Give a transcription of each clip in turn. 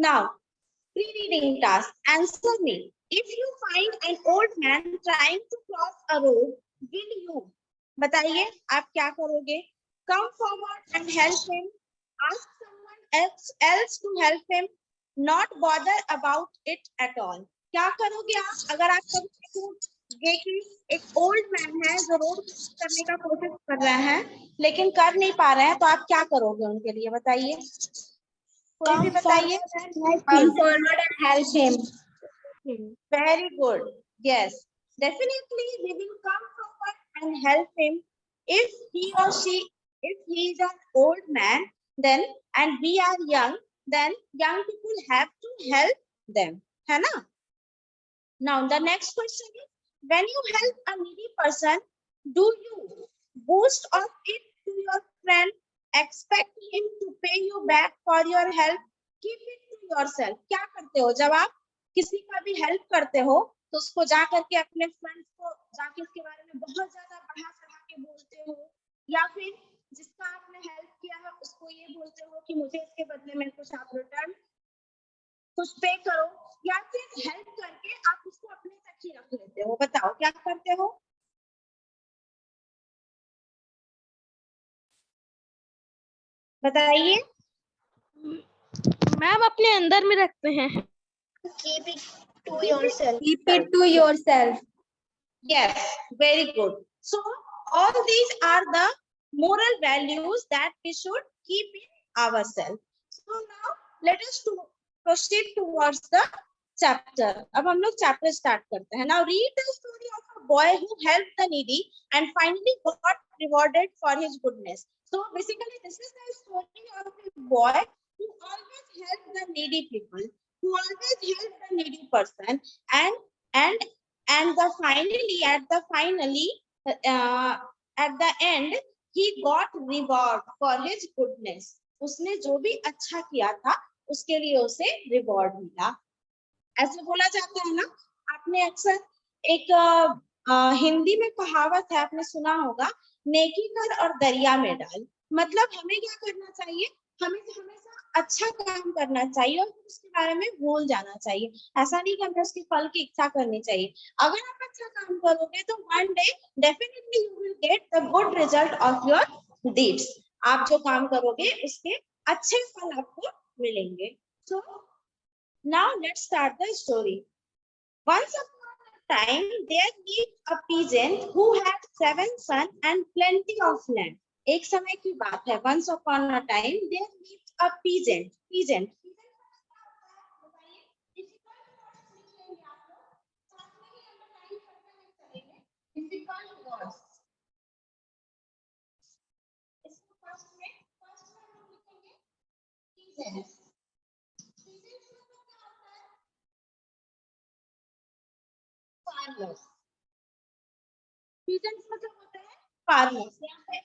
Now, pre-reading task. Answer me. If you find an old man trying to cross a road, will you? बताइए आप क्या करोगे? Come forward and help him. Ask someone else to help him. Not bother about it at all. क्या करोगे आप अगर आप कभी कि एक ओल्ड मैन है जो रोड करने का कोशिश कर रहा है लेकिन कर नहीं पा रहे हैं, तो आप क्या करोगे उनके लिए? बताइए, कोई भी बताइए। Come forward and help him. Very good. Yes, definitely we will come forward and help him. If he or she, if he is an old man, then and we are young, then young people have to help them. है ना? Now the next question is, when you help a needy person, do you boast of it to your friend, expect him to pay you back for your help, keep it to yourself? क्या करते हो जब आप किसी का भी help करते हो तो उसको जा करके अपने फ्रेंड्स को जाके उसके बारे में बहुत ज्यादा बढ़ा चढ़ा के बोलते हो, या फिर जिसका आपने हेल्प किया है उसको ये बोलते हो कि मुझे इसके बदले में कुछ आप रिटर्न कुछ पे करो, या फिर हेल्प करके आप उसको अपने तक ही रख लेते हो? बताओ क्या करते हो? बताइए। मैम अपने अंदर में रखते हैं। Keep it to yourself. Keep it to yourself. Yes, very good. So all these are the moral values that we should keep in ourselves. So now let us proceed towards the chapter. अब हम लोग chapter start करते हैं. Now read the story of a boy who helped the needy and finally got rewarded for his goodness. So basically this is the story of a boy who always helped the needy people, who always helped the needy person, and at the end he got reward for his goodness. उसने जो भी अच्छा किया था उसके लिए उसे reward मिला. ऐसे बोला जाता है ना, आपने अक्सर एक हिंदी में कहावत है, आपने सुना होगा, नेकी कर और दरिया में डाल. मतलब हमें क्या करना चाहिए? हमें हमेशा अच्छा काम करना चाहिए और उसके बारे में भूल जाना चाहिए. ऐसा नहीं कि हमें उसके फल की इच्छा करनी चाहिए. अगर आप अच्छा काम करोगे तो one day definitely you will get the good result of your deeds. आप जो काम करोगे उसके अच्छे फल आपको मिलेंगे. सो now let's start the story. Once upon a time there lived a peasant who had 7 sons and plenty of land. एक समय की बात है. Once upon a time there lived a peasant. Farmers. Peasants मतलब होता है फार्मर्स. यहाँ पे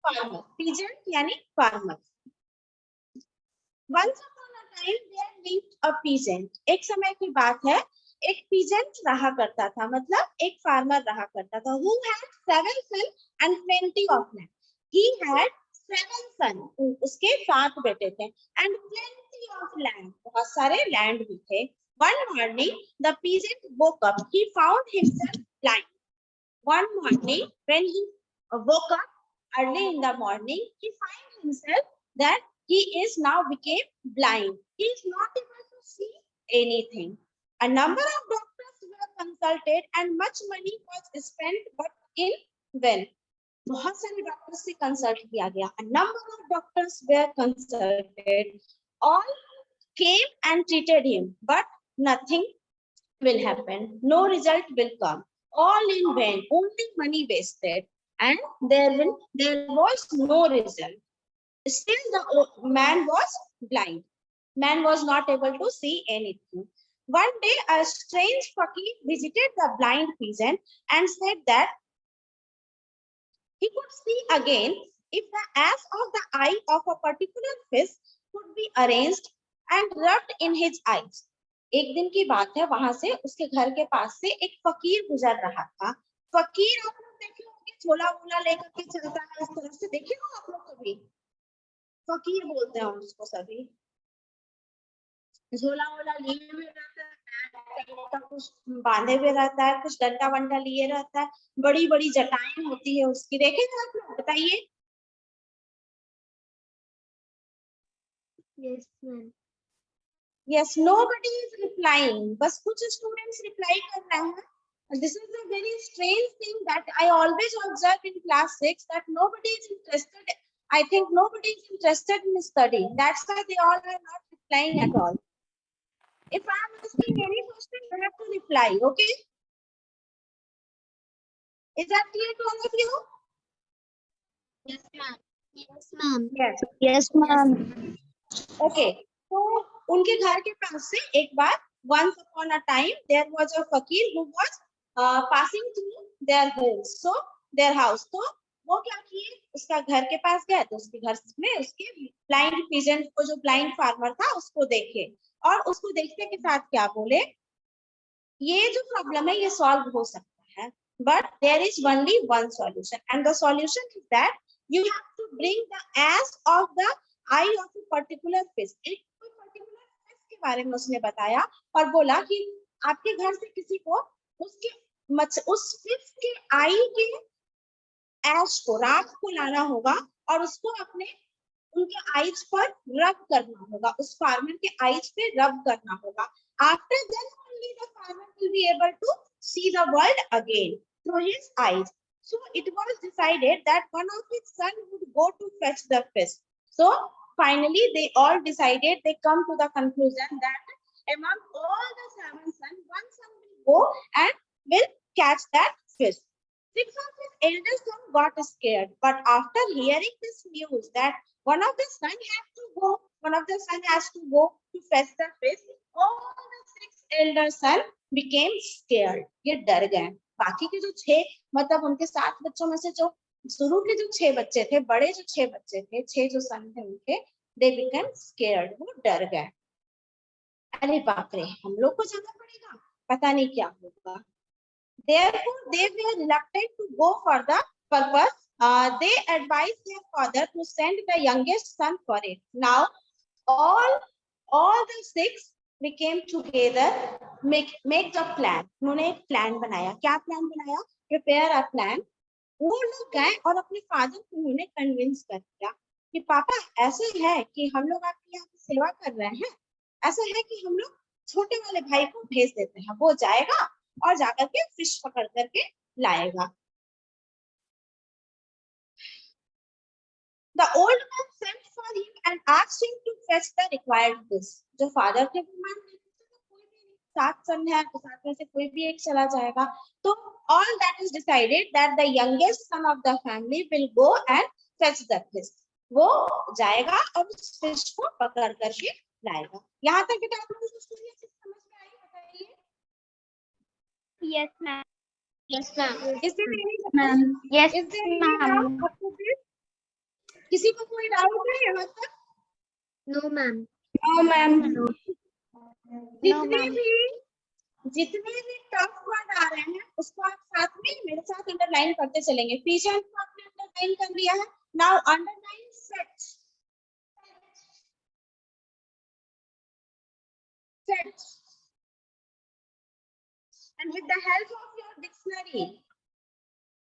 फार्मर, पीजेंट यानी farmer. Once upon a time there lived a peasant. एक समय की बात है, एक पीजेंट रहा करता था, मतलब एक फार्मर रहा करता था. Who had 7 sons and plenty of land. He had 7 sons. उसके 7 बेटे थे. And plenty of land. बहुत सारे लैंड भी थे. One morning the peasant woke up. He found himself blind. One morning when he woke up early in the morning, he found himself that he is now became blind. He is not able to see anything. A number of doctors were consulted and much money was spent, but in vain. बहुत सारे doctors से consult किया गया. A number of doctors were consulted. All came and treated him, but nothing will happen. No result will come. All in vain. Only money wasted, and there was no result. Still the man was blind. Man was not able to see anything. One day a strange fakir visited the blind peasant and said that he could see again if the ash of the eye of a particular fish could be arranged and rubbed in his eyes. एक दिन की बात है, वहां से उसके घर के पास से एक फकीर गुजर रहा था. फकीर आप लोग देखे होंगे, झोला वोला लेकर के चलता है इस तरह से, देखे हो आप लोग कभी? फकीर बोलते हैं उसको सभी। झोला वोला लिए हुए रहता है, कुछ बांधे हुए रहता है, कुछ डंडा वंडा लिए रहता है, बड़ी बड़ी जटाएं होती है उसकी। देखे थे आप लोग? बताइए। Yes, ma'am. Yes, nobody is replying. बस कुछ स्टूडेंट्स रिप्लाई कर रहे हैं. This is a very strange thing that I always observe in class 6, that nobody is interested. I think nobody is interested in studying. That's why they all are not replying at all. If I am asking any question, you have to reply. Okay? Is that clear to all of you? Yes, ma'am. Yes, ma'am. Yes. Yes, ma'am. Okay. तो उनके घर के पास से एक बार once upon a time there was a fakir who was passing through their house. So their house. तो वो क्या किए, उसका घर के पास गए तो उसके घर में उसके ब्लाइंड पिजन को, जो ब्लाइंड फार्मर था, उसको देखे और उसको देखने के साथ क्या बोले, ये जो प्रॉब्लम है ये सॉल्व हो सकता है, but there is only one solution, and the solution is that you have to bring the ash of the eye of a particular fish. एक particular fish के बारे में उसने बताया और बोला कि आपके घर से किसी को उसके उस फिश के आई के एश को, राख को लाना होगा और उसको अपने उनके आईज पर रब करना होगा, उस फार्मर के आईज पे रब करना होगा. After then only the farmer will be able to see the world again through his eyes. So it was decided that one of his son would go to fetch the fish. So finally they all decided, they come to the conclusion that among all the 7 sons, one son will go and will catch that fish. 6 of his elder son got scared, but after hearing this news that one of the son has to go to fetch the fish, all the 6 elder son became scared. ये डर गए. बाकी के जो 6, मतलब उनके 7 बच्चों में से जो शुरू के जो 6 बच्चे थे, बड़े जो 6 बच्चे थे, 6 जो सन थे उनके, they became scared. वो डर गए. अरे बाप रे, हम लोग को जाना पड़ेगा, पता नहीं क्या होगा. Therefore, they were reluctant to go for the purpose. They advised their father to send the youngest son for it. Now, all the 6 became together, make the plan. उन्होंने एक प्लान बनाया. क्या प्लान बनाया? Prepare a plan. वो लोग गए और अपने फादर को उन्होंने कन्विंस कर दिया कि पापा ऐसे है कि हम लोग आपकी यहाँ सेवा कर रहे हैं, ऐसा है कि हम लोग छोटे वाले भाई को भेज देते हैं, वो जाएगा और जाकर के फिश पकड़ करके लाएगा. The old man sent for him and asked him to fetch the required fish. जो फादर थे वो मान गए, कोई भी 7 सन है तो 7 में से कोई भी एक चला जाएगा. तो all that is decided that the youngest son of the family will go and fetch the fish. वो जाएगा और उस फिश को पकड़ करके लाएगा. यहाँ तक बेटा आप लोगों को स्टोरी अच्छे से समझ में आई? बताइए. Yes, ma'am. Yes, ma'am. Is there any Ma'am. Yes, Is there any ma'am. doubt आपको फिर? किसी को कोई डाउट है यहाँ तक? No, ma'am. No, ma'am. No. जितने भी टफ वर्ड आ रहे हैं उसको आप साथ में मेरे साथ अंडरलाइन करते चलेंगे. पिजन को आपने अंडरलाइन कर लिया है. Now underline set. And with the help of your dictionary,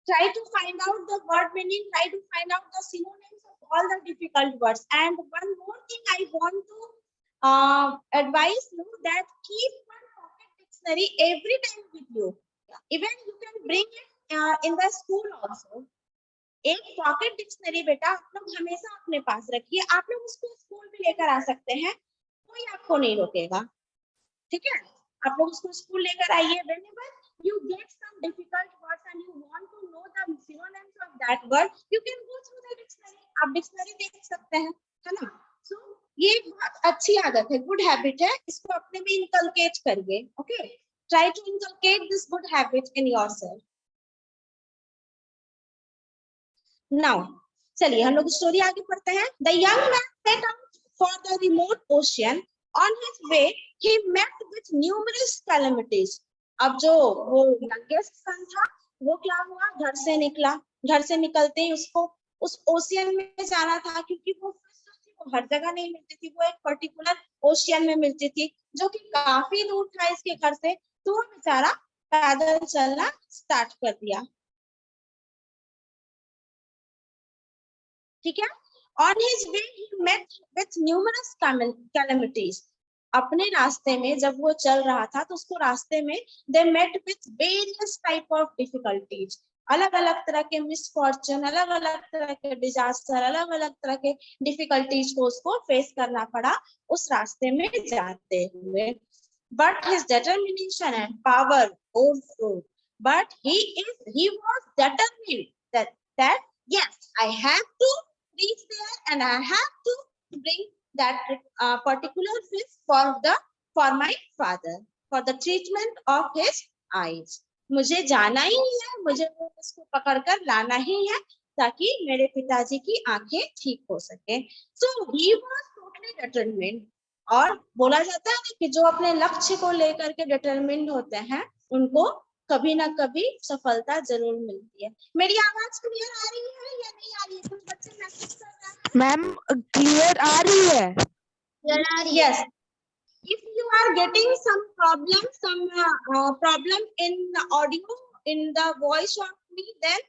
try to find out the word meaning, try to find out the synonyms of all the difficult words. And one more thing I want to advise you, that keep one pocket dictionary every time with you. Even you can bring it in the school also. एक pocket dictionary बेटा आप लोग हमेशा अपने पास रखिए. आप लोग उसको स्कूल भी लेकर आ सकते हैं, कोई आपको नहीं रोकेगा. ठीक है, आप लोग उसको स्कूल लेकर आइए. whenever you get some difficult words and you want to know the synonyms of that word, you can go through the dictionary. आप डिक्शनरी देख सकते हैं, है ना. सो ये एक बहुत अच्छी आदत है, गुड हैबिट है, इसको अपने में इनकलकेट करिए. Okay, try to inculcate this good habit in yourself. Now चलिए हम लोग स्टोरी आगे पढ़ते हैं. The young man set out for the remote ocean. On his way, he met with numerous calamities. अब जो वो youngest son था, वो क्या हुआ, घर से निकला. घर से निकलते ही उसको उस ओशियन में जाना था, क्योंकि वो उसको हर जगह नहीं मिलती थी, वो एक पर्टिकुलर ओशियन में मिलती थी जो कि काफी दूर था इसके घर से, तो वो बेचारा पैदल चलना स्टार्ट कर दिया। ठीक है। On his way he met with numerous calamities. अपने रास्ते में जब वो चल रहा था तो उसको रास्ते में they met with various type of difficulties, अलग अलग तरह के मिसफॉर्चून, अलग अलग तरह के डिजास्टर, अलग अलग तरह के डिफिकल्टीज को उसको फेस करना पड़ा उस रास्ते में जाते हुए। But his determination and power overflowed. But he was determined that yes, I have to reach there and I have to bring that particular fish for my father, for the treatment of his eyes. मुझे जाना ही है, मुझे वो इसको पकड़कर लाना ही है ताकि मेरे पिताजी की आंखें ठीक हो सके। So he was totally determined. और बोला जाता है ना कि जो अपने लक्ष्य को लेकर के डिटरमिन्ड होते हैं उनको कभी ना कभी सफलता जरूर मिलती है। मेरी आवाज क्लियर आ रही है या नहीं आ रही है? कुछ बच्चे मैसेज कर रहे हैं। मैम क्लियर आ रही है। Yes. If you are getting some problem in the audio, in the voice of me, then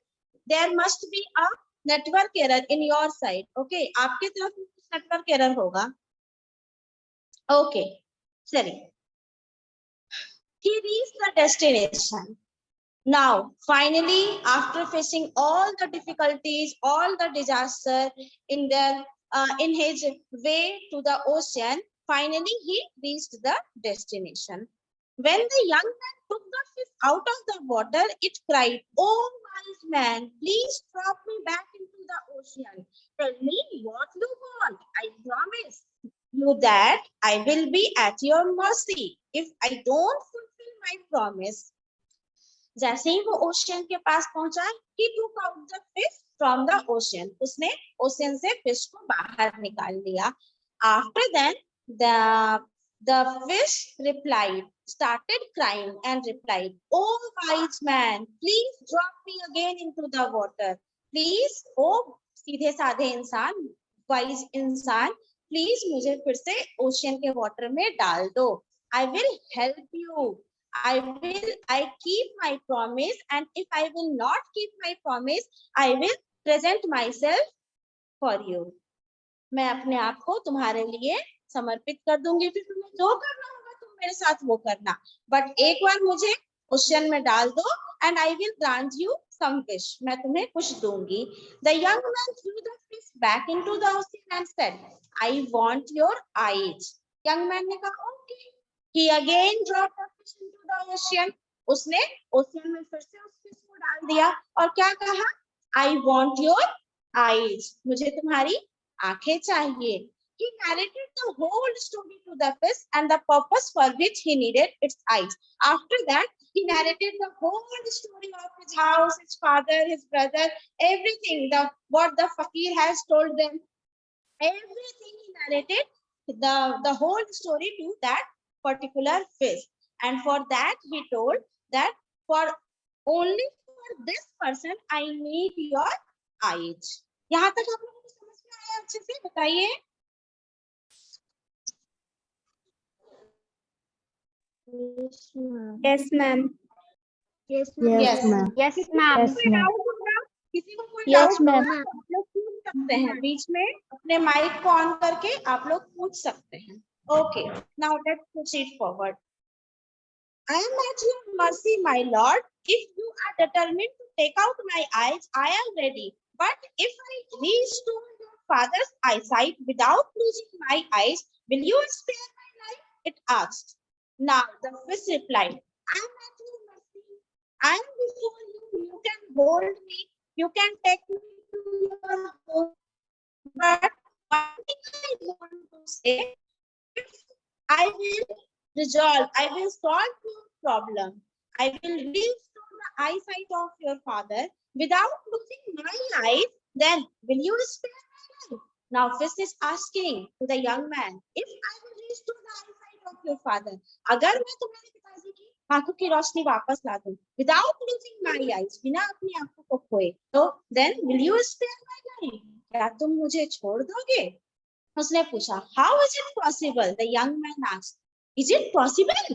there must be a network error in your side. Okay, आपके तरफ नेटवर्क एरर होगा। Okay, चलिए। He reached the destination. Now, finally, after facing all the difficulties, all the disaster in his way to the ocean, finally he reached the destination. When the young man took the fish out of the water, it cried, "Oh, wise man, please drop me back into the ocean. Tell me what you want. I promise you that I will be at your mercy if I don't fulfill my promise." जैसे ही वो ocean के पास पहुंचा, he took out the fish from the ocean. उसने ocean से fish को बाहर निकाल दिया। After then, the fish started crying and replied, "Oh wise man, please drop me again into the water. Please, oh सीधे साधे इंसान, wise इंसान, प्लीज मुझे फिर से ओशियन के वाटर में डाल दो। I will help you. I keep my promise, and if I will not keep my promise, I will present myself for you. मैं अपने आप को तुम्हारे लिए समर्पित कर दूंगी, फिर तुम्हें जो करना होगा तुम मेरे साथ वो करना, बट एक बार मुझे ओशियन में डाल दो and I will grant you some wish. मैं तुम्हें कुछ दूंगी। The young man threw the fish back into the ocean and said, "I want your eyes." Young man ने कहा okay. He again dropped the fish into the ocean. उसने ocean में फिर से उस फिश को डाल दिया और क्या कहा? I want your eyes. मुझे तुम्हारी आंखें चाहिए। He narrated the whole story to the fish and the purpose for which he needed its eyes. After that, he narrated the whole story of his house, his father, his brother, everything. What the fakir has told them, everything he narrated the whole story to that particular fish. And for that he told that only for this person I need your eyes. यहाँ तक आप लोगों को समझ में आया अच्छे से? बताइए। Yes, ma'am. Yes, ma'am. Yes, ma'am. Yes, ma'am. किसी को कोई Yes, डाउट ma'am. आप लोग पूछ सकते हैं बीच में, अपने माइक को ऑन करके आप लोग पूछ सकते हैं। Okay, now let's proceed forward. I am at your mercy, my lord. If you are determined to take out my eyes, I am ready. But if I restore your father's eyesight without losing my eyes, will you spare my life? It asked. Now the fish replied, I am at your mercy. I am before you. You can hold me. You can take me to your home. But one thing I want to say, if I will solve your problem. I will restore the eyesight of your father without losing my eyes. Then will you spare my life? Now fish is asking to the young man, if I will restore the eyesight of your father, अगर मैं तुम्हारे पिताजी की आंखों की रोशनी वापस ला दूं, without losing my eyes, बिना अपनी आंखों को खोए, तो then will you spare my life? क्या तुम मुझे छोड़ दोगे? उसने पूछा, how is it possible? The young man asked, is it possible?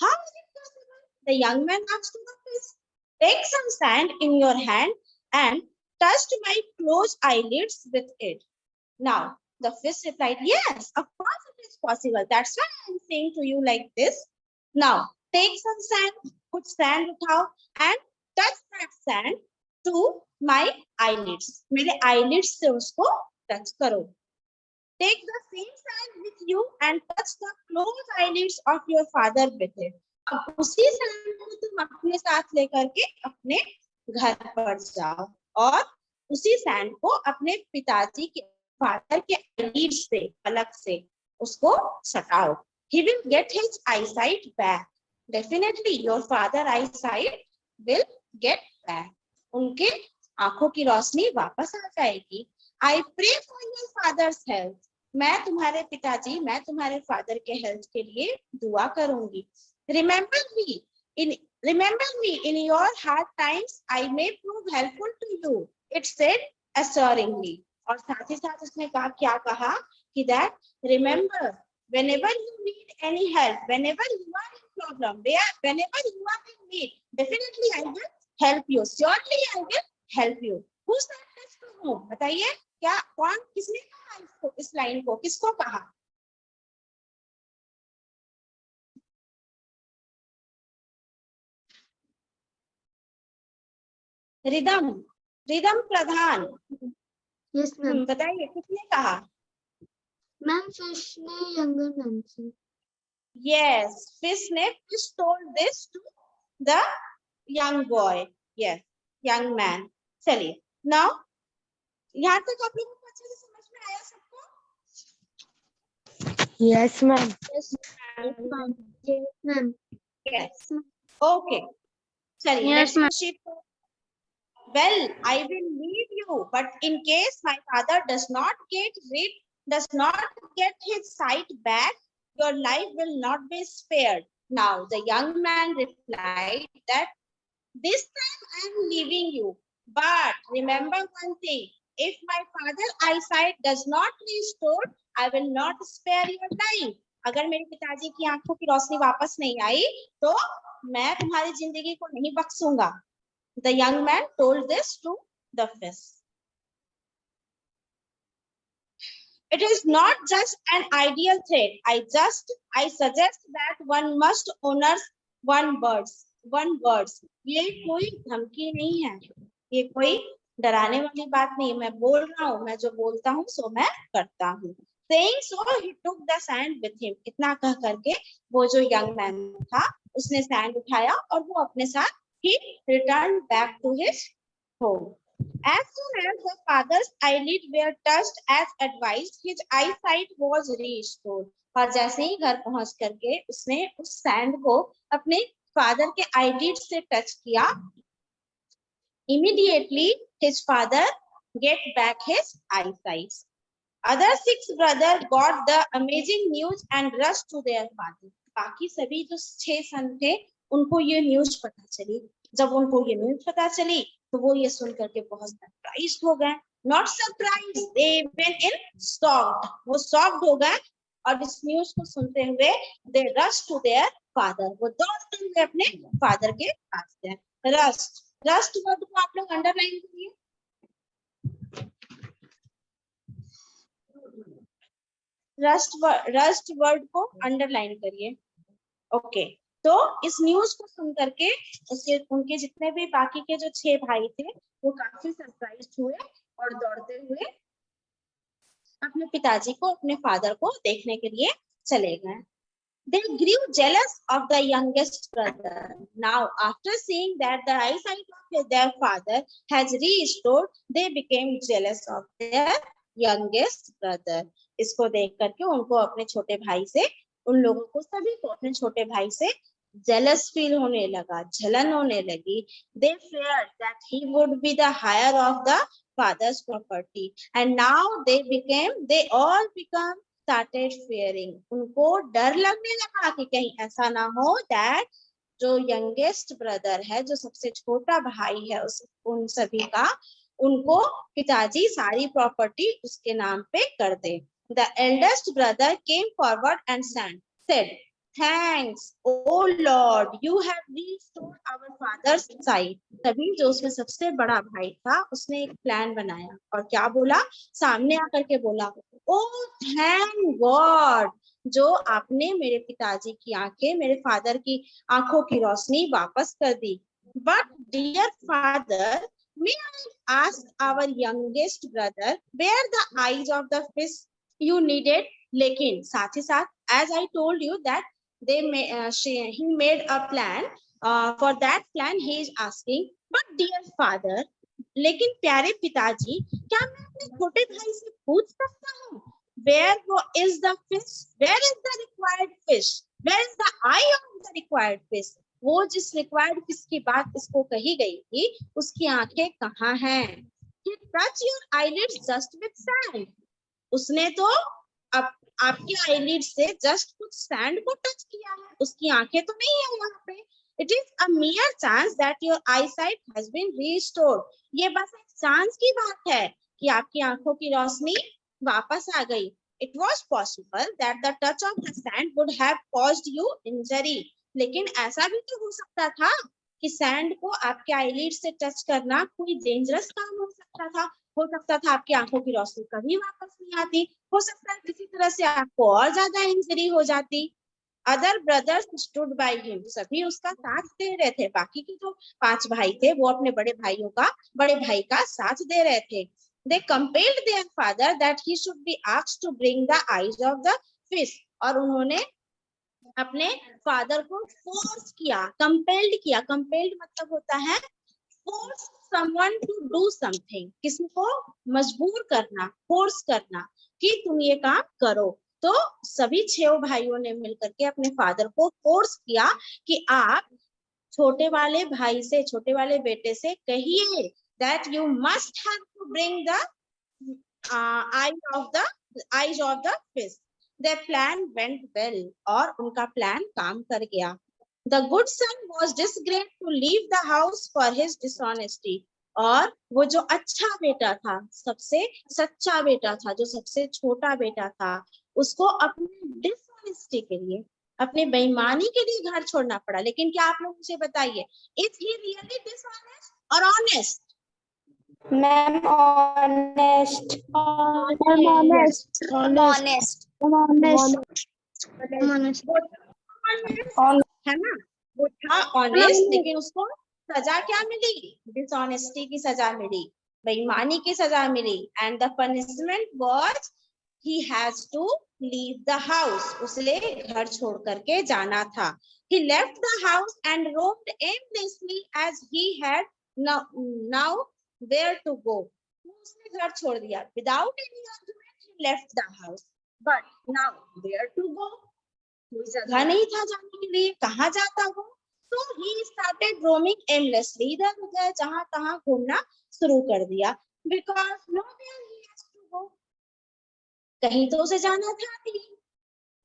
How is it possible? The young man asked to the fish, take some sand in your hand and touch my closed eyelids with it. Now the fish replied, yes, of course it is possible. That's why I am saying to you like this. Now take some sand, put sand उठाओ and touch that sand to my eyelids. मेरे eyelids से उसको touch करो. Take the same sand with you and touch the closed eyelids of your father with it. अब उसी sand को तुम अपने साथ लेकर के अपने घर पर जाओ और उसी sand को अपने पिताजी के फादर के eyelids से पलक से उसको सटाओ. He will get his eyesight back. Definitely your father eyesight will get back. उनके आंखों की रोशनी वापस आ जाएगी. I pray for your father's health. मैं तुम्हारे पिताजी, मैं तुम्हारे फादर के हेल्थ के लिए दुआ करूंगी. Remember me in your hard times. I may prove helpful to you. It said assuringly. और साथ ही साथ उसने क्या कहा कि that remember whenever you need any help, whenever you are in problem, whenever you are in need, definitely I will help you. Surely I will help you. Who said this to whom? बताइए क्या कौन किसने कहा इसको, इस line को किसको कहा? रिदम प्रधान. Yes, ma'am. बताइए किसने कहा? Ma'am, fish ने younger man से. Yes, fish told this to the young boy. Yes, young man. चलिए now यहाँ तक आप लोगों को अच्छे से समझ में आया सबको? Yes, ma'am. Yes, ma'am. Yes, ma'am. Yes. Okay. चलिए Yes, next sheet. Well, I will leave you, but in case my father does not get his sight back, your life will not be spared. Now the young man replied that this time I am leaving you, but remember one thing, if my father's eyesight does not restore, I will not spare your life. अगर मेरे पिताजी की आंखों की रोशनी वापस नहीं आई तो मैं तुम्हारी जिंदगी को नहीं बख्शूंगा. The young man told this to the fish. It is not just an ideal threat. I suggest that one must honor one words. ये कोई धमकी नहीं है, ये कोई डराने वाली बात नहीं. मैं बोल रहा हूँ, मैं जो बोलता हूँ सो मैं करता हूँ. Saying so, he took the sand with him. इतना कह करके वो जो young man था उसने sand उठाया और वो अपने साथ he returned back to his home. As soon as the father's eyelids were touched as advised, his eyesight was restored. और जैसे ही घर पहुंच करके उसने उस सैंड को अपने फादर के eyelid से टच किया, immediately his father get back his eyesight. Other 6 brothers got the amazing news and rushed to their father. बाकी सभी जो 6 सन थे उनको ये न्यूज पता चली. जब उनको ये न्यूज पता चली तो वो ये सुन करके बहुत सरप्राइज हो गए. Not surprise, they went in shocked. वो शॉक्ड हो गए और इस न्यूज को सुनते हुए दे रश टू देयर फादर. वो दौड़ते हुए अपने फादर के पास गए. रस्ट वर्ड को आप लोग अंडरलाइन करिए. रस्ट वर्ड को अंडरलाइन करिए. ओके, तो इस न्यूज को सुन करके उनके जितने भी बाकी के जो 6 भाई थे वो काफी सरप्राइज हुए और दौड़ते हुए अपने पिताजी को, अपने फादर को देखने के लिए चले गए. They grew jealous of the youngest brother. Now, after seeing that the eyesight of their father has restored, they became jealous of their youngest brother. इसको देख करके उनको अपने छोटे भाई से, उन लोगों को सभी को अपने छोटे भाई से jealous feel होने लगा, जलन होने लगी. They feared that he would be the heir of the father's property, and now they all become started fearing. उनको डर लगने लगा कि कहीं ऐसा ना हो that जो youngest brother है, जो सबसे छोटा भाई है उन सभी का, उनको पिताजी सारी प्रॉपर्टी उसके नाम पे कर दे. The eldest brother came forward and said, "Thanks, oh Lord, you have restored our father's sight." तभी जो उसमें सबसे बड़ा भाई था उसने एक प्लान बनाया और क्या बोला, सामने आकर के बोला, "Oh thank God, जो आपने मेरे पिताजी की आंखें, मेरे फादर की आंखों की रोशनी वापस कर दी." But dear father, may I ask our youngest brother where the eyes of the fish you needed? लेकिन साथ ही साथ, as I told you that he made a plan. For that plan he is asking, but dear father, लेकिन प्यारे पिताजी, क्या मैं अपने छोटे भाई से पूछ सकता हूँ, where is the fish? Where is the required fish? Where is the eye of the required fish? वो जिस required fish की बात इसको कही गई थी, उसकी आंखें कहाँ हैं? He touch your eyelids just with sand. उसने तो आपकी आईलिड से जस्ट कुछ सैंड को टच किया है, उसकी आंखें तो नहीं है यहाँ पे. It is a mere chance that your eyesight has been restored. ये बस एक चांस की बात है कि आपकी आंखों की रोशनी वापस आ गई. It was possible that the touch of the sand would have caused you injury. लेकिन ऐसा भी तो हो सकता था कि सैंड को आपके आईलिड से टच करना कोई डेंजरस काम हो सकता था. हो सकता था आपकी आंखों की रोशनी कभी वापस नहीं आती. हो सकता है किसी तरह से आपको और ज्यादा इंजरी हो जाती. Other brothers stood by him. सभी उसका साथ दे रहे थे. बाकी के जो 5 भाई थे वो अपने बड़े भाई का साथ दे रहे थे. They compelled their father that he should be asked to bring the eyes of the fish. और उन्होंने अपने फादर को फोर्स किया, कंपेल्ड किया. कंपेल्ड मतलब होता है force someone to do something. किसी को मजबूर करना, फोर्स करना कि तुम ये काम करो. तो सभी 6 भाइयों ने मिलकर के अपने फादर को फोर्स किया कि आप छोटे वाले भाई से, छोटे वाले बेटे से कहिए that you must have to bring the eyes of the fish. Their plan went well. और उनका प्लान काम कर गया. The good son was disgraced to leave the house for his dishonesty. और वो जो अच्छा बेटा था, सबसे सच्चा बेटा था, जो सबसे छोटा बेटा था, उसको अपने डिसऑनेस्टी के लिए, अपने बेईमानी के लिए घर छोड़ना पड़ा. लेकिन क्या आप लोग मुझे बताइए, इज ही रियली डिसऑनेस्ट और ऑनेस्ट? Ma'am honest. है ना, वो था ऑनेस्ट, लेकिन उसको सजा क्या मिली? डिसऑनेस्टी की सजा मिली, बेईमानी की सजा मिली. And the punishment was he has to leave the house. उसे घर छोड़ करके जाना था. He left the house and roamed aimlessly as he had now where to go. उसने घर छोड़ दिया. Without any argument he left the house. But now where to go? कोई जगह नहीं था जाने के लिए, कहाँ जाता वो? तो he started roaming aimlessly. इधर उधर जहाँ तहाँ घूमना शुरू कर दिया. Because nowhere he has to go. कहीं तो उसे जाना था नहीं.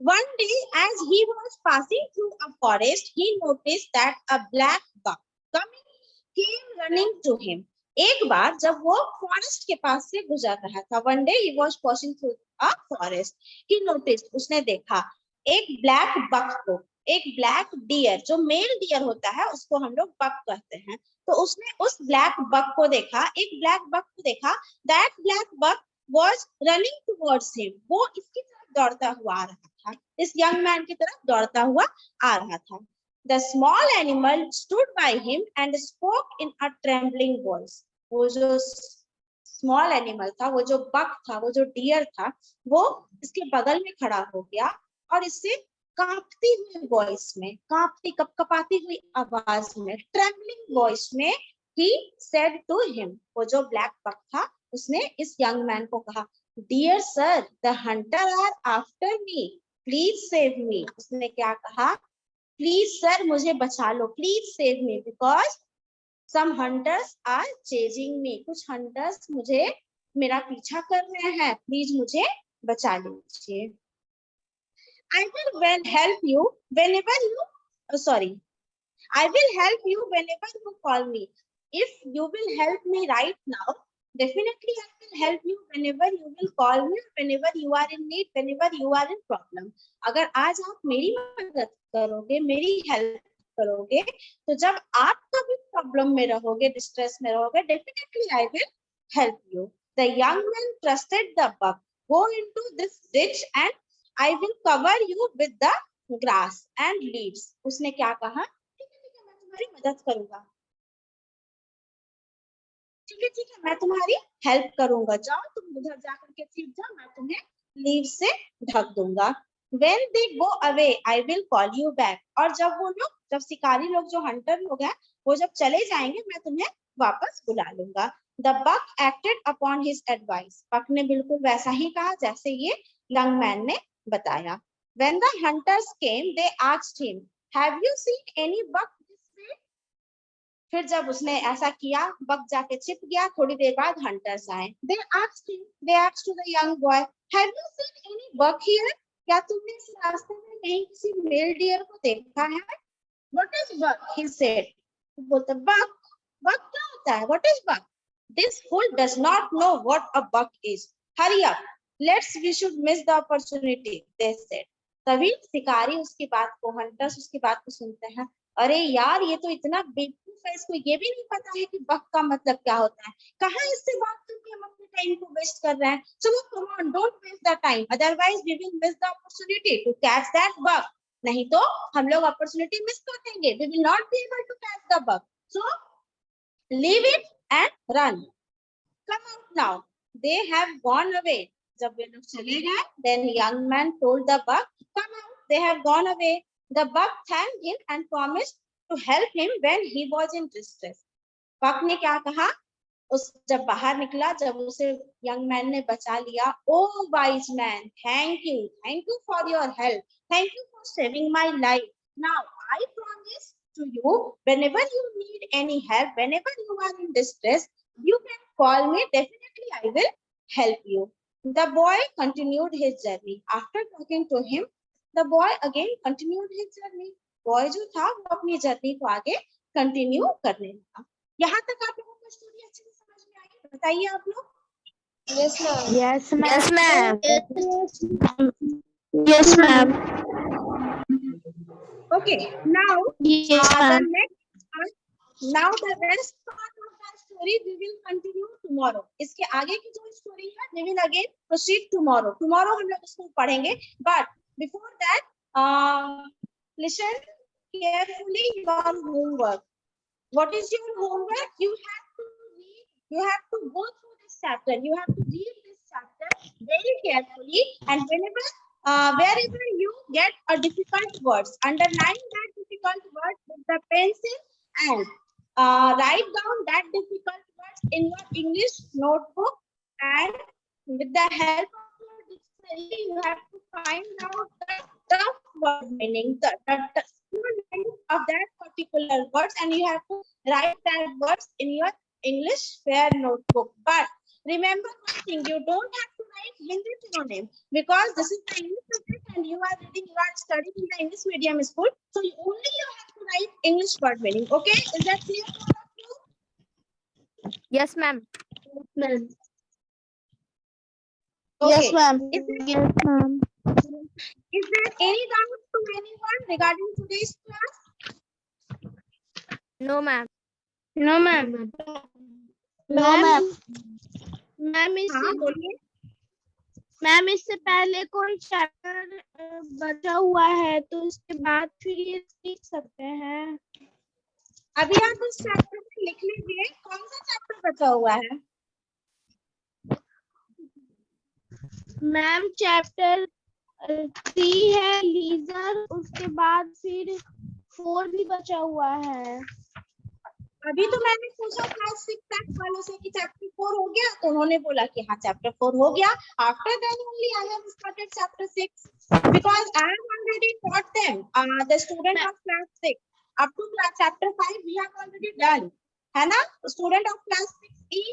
One day as he was passing through a forest, he noticed that a black buck came running to him. एक बार जब वो फॉरेस्ट के पास से गुजर रहा था, one day he was passing through a forest, he noticed, उसने देखा एक ब्लैक बक को, एक ब्लैक डियर, जो मेल डियर होता है उसको हम लोग बक कहते हैं. तो उसने उस ब्लैक बक को देखा, एक ब्लैक बक को देखा. That black buck was running towards him. वो इसकी तरफ दौड़ता हुआ आ रहा था, इस यंग मैन की तरफ दौड़ता हुआ आ रहा था. The small animal stood by him and spoke in a trembling voice. वो जो स्मॉल एनिमल था, वो जो बक था, वो जो डियर था, वो इसके बगल में खड़ा हो गया और इससे कांपती हुई वॉइस में, कांपती कपकपाती हुई आवाज में, ट्रेम्बलिंग वॉइस में he said to him. वो जो ब्लैक बक था उसने इस यंग मैन को कहा, dear sir, the hunter are after me, please save me. उसने क्या कहा? प्लीज सर, मुझे बचा लो, please save me, because some hunters are chasing me. कुछ हंटर्स मुझे, मेरा पीछा कर रहे हैं, प्लीज मुझे बचा लीजिए. I will help you whenever I will help you whenever you call me. If you will help me right now, definitely I will help you whenever you will call me, whenever you are in need, whenever you are in problem. अगर आज आप मेरी मदद करोगे, मेरी help करोगे, तो जब आप कभी प्रॉब्लम में रहोगे, डिस्ट्रेस में रहोगे, definitely I will help you. The young man trusted the buck. Go into this ditch and I will cover you with the grass and leaves. उसने क्या कहा? ठीक है, मैं तुम्हारी मदद करूंगा, ठीक है, मैं तुम्हारी हेल्प करूंगा, जाओ तुम उधर जाकर के छिप जाओ, मैं तुम्हें लीव से ढक दूंगा. When they go away, I will call you back. और जब शिकारी लोग, जो हंटर लोग हैं, वो जब चले जाएंगे, मैं तुम्हें वापस बुला लूंगा. The buck acted upon his advice. बक ने बिल्कुल वैसा ही कहा जैसे ये young man ने बताया. When the hunters came, they asked him, "Have you seen any buck this way?" फिर जब उसने ऐसा किया, बक जाके छिप गया. थोड़ी देर बाद हंटर्स आए. They asked to the young boy, "Have you seen any buck here?" क्या तुमने इस रास्ते में कहीं किसी मेल डियर को देखा है? What is buck? He said. बोलता buck क्या होता है? What is buck? This fool does not know what a buck is. Hurry up. We should miss the opportunity, they said. तभी शिकारी उसकी बात को, हंटर्स उसकी बात को सुनते हैं. अरे यार, ये तो इतना बेवकूफ है, इसको ये भी नहीं पता है कि बक का मतलब क्या होता है. कहाँ इससे बात करके हम अपने टाइम को वेस्ट कर रहे हैं. चलो come on, don't waste the time, otherwise we will miss the opportunity to catch that buck. नहीं तो हम लोग अपॉर्चुनिटी मिस कर देंगे. We will not be able to catch the buck. So leave it and run. Come out now. They have gone away. जब वे लोग चले गए, then young man told the buck, "Come out, they have gone away." The buck thanked him and promised to help him when he was in distress. buck ने क्या कहा? जब बाहर निकला, जब उसे young man ने बचा लिया. "Oh wise man, thank you for your help. Thank you for saving my life. Now I promise to you, whenever you need any help, whenever you are in distress, you can call me. Definitely I will help you." The boy continued his journey. After talking to him, the boy again continued his journey. Boy जो था, वो अपनी journey को आगे continue करने लगा. यहाँ तक आप लोगों को स्टोरी अच्छे से समझ में आई? बताइए आप लोग. Yes, ma'am. Yes, ma'am. Yes, ma'am. Yes, ma'am. Okay. Now Yes, the ma'am. next part. Now the rest part of the story we will continue tomorrow. इसके आगे की जो स्टोरी है, we will again proceed tomorrow. Tomorrow हम लोग इसको पढ़ेंगे. But before that, listen carefully your homework. What is your homework? You have to read. You have to go through this chapter. You have to read this chapter very carefully, and wherever you get a difficult words, underline that difficult word with the pencil and write down that difficult words in your English notebook, and with the help of your dictionary, you have to find out the tough word meaning, the full meaning of that particular words, and you have to write that words in your English fair notebook. But remember one thing, you don't have to write Hindi synonym, because this is the English subject and you are studying in the English medium school, so you have to write English word meaning. Okay, is that clear for all of you? Yes, ma'am. Ma'am. Okay. Yes, ma'am. Yes, ma'am. Is there any doubt to anyone regarding today's class? No, ma'am. No, ma'am. No, ma'am. Ma'am हाँ बोलिए. Ma'am इससे पहले कोई chapter बचा हुआ है तो इसके बाद फिर ये सीख सकते हैं. अभी आप उस चैप्टर में लिख लीजिए, कौन सा चैप्टर बचा हुआ है? मैम चैप्टर 3 है लीजर, उसके बाद फिर 4 भी बचा हुआ है. अभी तो मैंने पूछा क्लास 6 तक वालों से कि चैप्टर 4 हो गया, तो उन्होंने बोला कि हाँ चैप्टर 4 हो गया. After that only I have started chapter 6 because I have already taught them, the student of class 6 up to chapter 5 we have already done, है ना? Student of class 6E.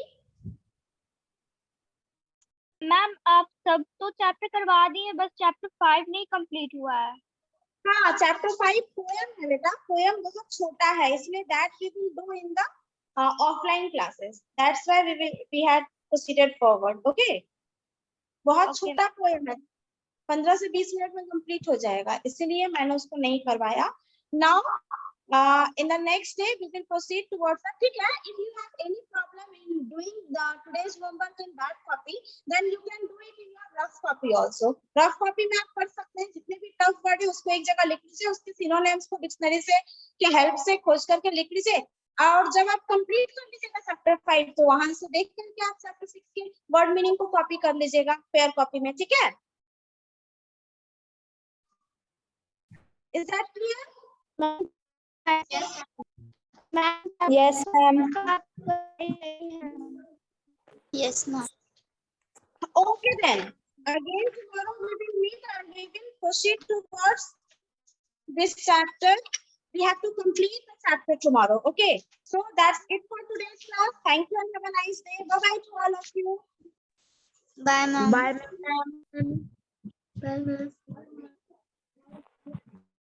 Ma'am आप सब तो चैप्टर करवा दिए, बस चैप्टर 5 नहीं complete हुआ है. हाँ चैप्टर 5 पोएम है बेटा. पोएम बहुत छोटा है, इसलिए that we will do in the offline classes. That's why we had proceeded forward. Okay. बहुत Okay. छोटा पोएम है, 15 से 20 मिनट में कंप्लीट हो जाएगा, इसीलिए मैंने उसको नहीं करवाया. Now in the next day we will proceed towards that. ठीक है? If you have any problem in doing the today's homework in that copy, then you can do it in your rough copy also. Rough copy में आप पढ़ सकते हैं, जितने भी tough word है उसको एक जगह लिख लीजिए, उसके सिनोनिम्स को डिक्शनरी से के हेल्प से खोज करके लिख लीजिए, और जब आप कंप्लीट कर लीजिएगा चैप्टर 5 तो वहां से देख करके आप चैप्टर 6 के वर्ड मीनिंग को कॉपी कर लीजिएगा पेयर कॉपी में. ठीक है? Is that clear? Yes, ma'am. Yes, ma'am. Okay then. Again tomorrow we will meet and we will proceed towards this chapter. We have to complete the chapter tomorrow. Okay. So that's it for today's class. Thank you and have a nice day. Bye bye to all of you. Bye, ma'am. Bye, ma'am. Bye, ma'am.